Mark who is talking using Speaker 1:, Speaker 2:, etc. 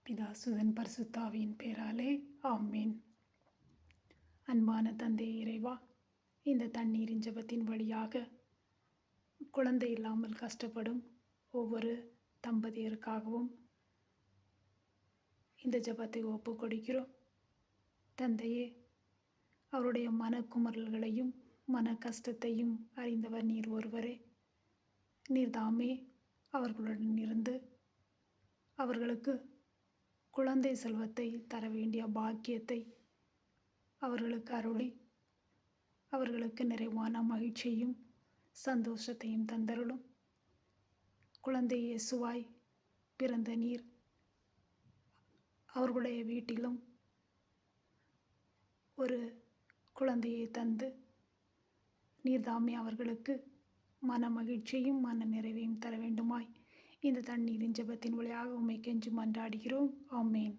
Speaker 1: பிதாசுதன் பரிசுத்தாவியின் பேராலே ஆமேன். அன்பான தந்தை இறைவா, இந்த தண்ணீரின் ஜெபத்தின் வழியாக குழந்தை இல்லாமல் கஷ்டப்படும் ஒவ்வொரு தம்பதியருக்காகவும் இந்த ஜெபத்தை ஒப்பு கொடுக்கிறோம். தந்தையே, அவருடைய மனக்குமரல்களையும் மன கஷ்டத்தையும் அறிந்தவர் நீர் ஒருவரே. நீர் தாமே அவர்களுடன் இருந்து அவர்களுக்கு குழந்தை செல்வத்தை தர வேண்டிய பாக்கியத்தை அவர்களுக்கு அருளி அவர்களுக்கு நிறைவான மகிழ்ச்சியையும் சந்தோஷத்தையும் தந்தருளும். குழந்தை இயேசுவாய் பிறந்த நீர் அவர்களுடைய வீட்டிலும் ஒரு குழந்தையை தந்து நீர்தாமே அவர்களுக்கு மன மகிழ்ச்சியும் மன நிறைவையும் தர வேண்டுமாய் இந்த தண்ணீரின் ஜெபத்தின் வழியாக உம்மை கெஞ்சி மன்றாடுகிறோம். ஆமேன்.